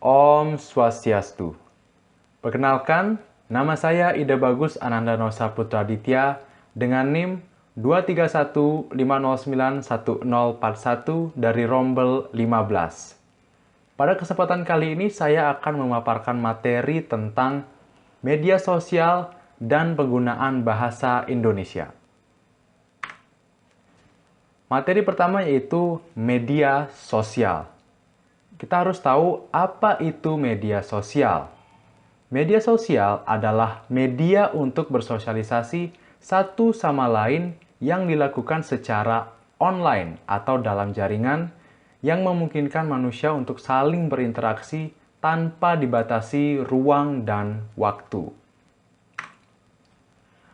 Om Swastiastu. Perkenalkan, nama saya Ida Bagus Anandano Saputra Ditya dengan NIM 23150911041 dari Rombel 15. Pada kesempatan kali ini saya akan memaparkan materi tentang media sosial dan penggunaan bahasa Indonesia. Materi pertama yaitu media sosial. Kita harus tahu apa itu media sosial. Media sosial adalah media untuk bersosialisasi satu sama lain yang dilakukan secara online atau dalam jaringan yang memungkinkan manusia untuk saling berinteraksi tanpa dibatasi ruang dan waktu.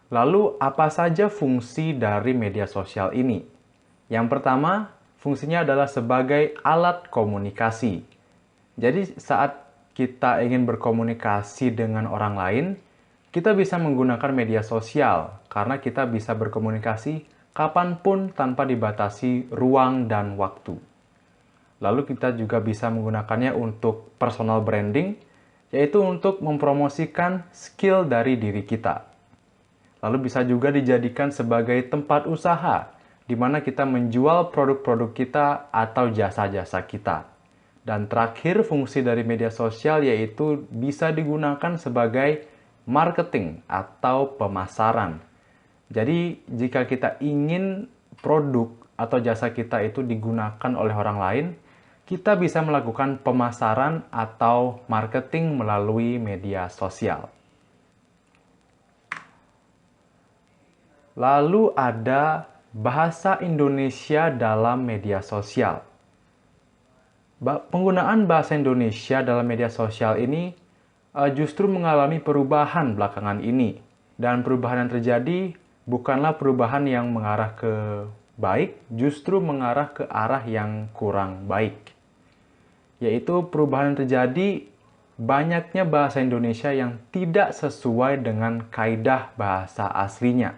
Lalu, apa saja fungsi dari media sosial ini? Yang pertama, fungsinya adalah sebagai alat komunikasi. Jadi, saat kita ingin berkomunikasi dengan orang lain, kita bisa menggunakan media sosial karena kita bisa berkomunikasi kapanpun tanpa dibatasi ruang dan waktu. Lalu kita juga bisa menggunakannya untuk personal branding, yaitu untuk mempromosikan skill dari diri kita. Lalu bisa juga dijadikan sebagai tempat usaha, di mana kita menjual produk-produk kita atau jasa-jasa kita. Dan terakhir, fungsi dari media sosial yaitu bisa digunakan sebagai marketing atau pemasaran. Jadi, jika kita ingin produk atau jasa kita itu digunakan oleh orang lain, kita bisa melakukan pemasaran atau marketing melalui media sosial. Lalu ada bahasa Indonesia dalam media sosial. Penggunaan bahasa Indonesia dalam media sosial ini justru mengalami perubahan belakangan ini. Dan perubahan yang terjadi bukanlah perubahan yang mengarah ke baik, justru mengarah ke arah yang kurang baik. Yaitu perubahan yang terjadi banyaknya bahasa Indonesia yang tidak sesuai dengan kaidah bahasa aslinya.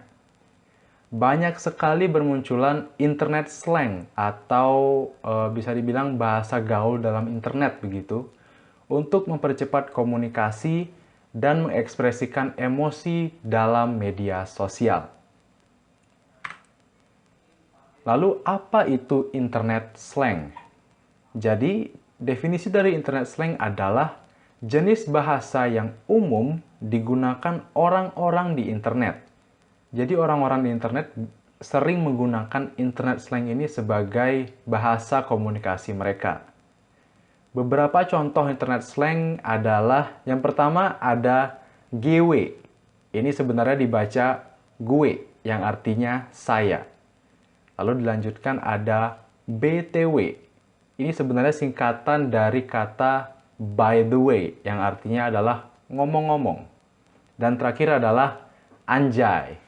Banyak sekali bermunculan internet slang atau bisa dibilang bahasa gaul dalam internet begitu untuk mempercepat komunikasi dan mengekspresikan emosi dalam media sosial. Lalu apa itu internet slang? Jadi definisi dari internet slang adalah jenis bahasa yang umum digunakan orang-orang di internet. Jadi orang-orang di internet sering menggunakan internet slang ini sebagai bahasa komunikasi mereka. Beberapa contoh internet slang adalah, yang pertama ada GW. Ini sebenarnya dibaca gue, yang artinya saya. Lalu dilanjutkan ada BTW. Ini sebenarnya singkatan dari kata by the way, yang artinya adalah ngomong-ngomong. Dan terakhir adalah anjay.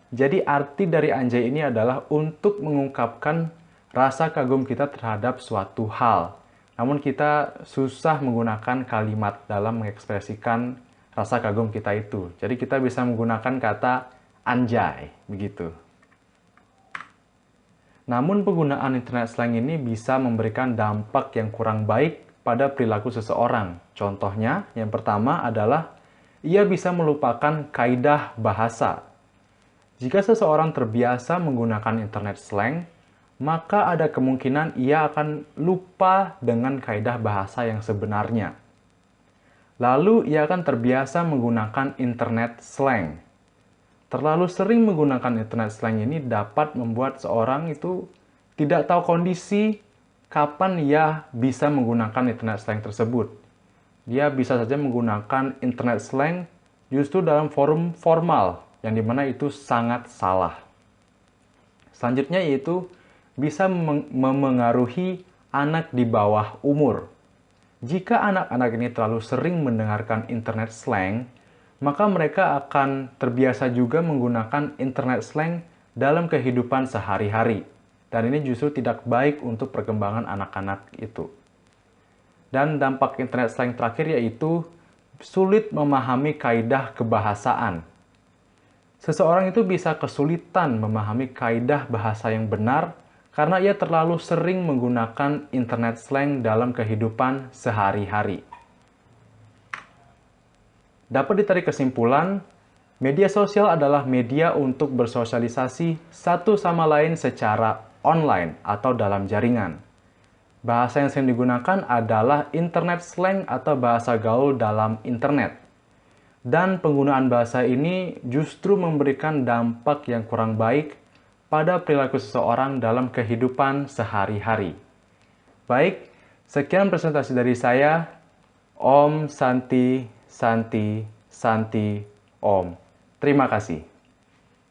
Jadi arti dari anjay ini adalah untuk mengungkapkan rasa kagum kita terhadap suatu hal. Namun kita susah menggunakan kalimat dalam mengekspresikan rasa kagum kita itu. Jadi kita bisa menggunakan kata anjay, begitu. Namun penggunaan internet slang ini bisa memberikan dampak yang kurang baik pada perilaku seseorang. Contohnya, yang pertama adalah ia bisa melupakan kaidah bahasa. Jika seseorang terbiasa menggunakan internet slang, maka ada kemungkinan ia akan lupa dengan kaidah bahasa yang sebenarnya. Lalu ia akan terbiasa menggunakan internet slang. Terlalu sering menggunakan internet slang ini dapat membuat seorang itu tidak tahu kondisi kapan ia bisa menggunakan internet slang tersebut. Dia bisa saja menggunakan internet slang justru dalam forum formal, yang dimana itu sangat salah. Selanjutnya yaitu bisa memengaruhi anak di bawah umur. Jika anak-anak ini terlalu sering mendengarkan internet slang, maka mereka akan terbiasa juga menggunakan internet slang dalam kehidupan sehari-hari. Dan ini justru tidak baik untuk perkembangan anak-anak itu. Dan dampak internet slang terakhir yaitu sulit memahami kaidah kebahasaan. Seseorang itu bisa kesulitan memahami kaidah bahasa yang benar karena ia terlalu sering menggunakan internet slang dalam kehidupan sehari-hari. Dapat ditarik kesimpulan, media sosial adalah media untuk bersosialisasi satu sama lain secara online atau dalam jaringan. Bahasa yang sering digunakan adalah internet slang atau bahasa gaul dalam internet. Dan penggunaan bahasa ini justru memberikan dampak yang kurang baik pada perilaku seseorang dalam kehidupan sehari-hari. Baik, sekian presentasi dari saya. Om Santi, Santi, Santi, Om. Terima kasih.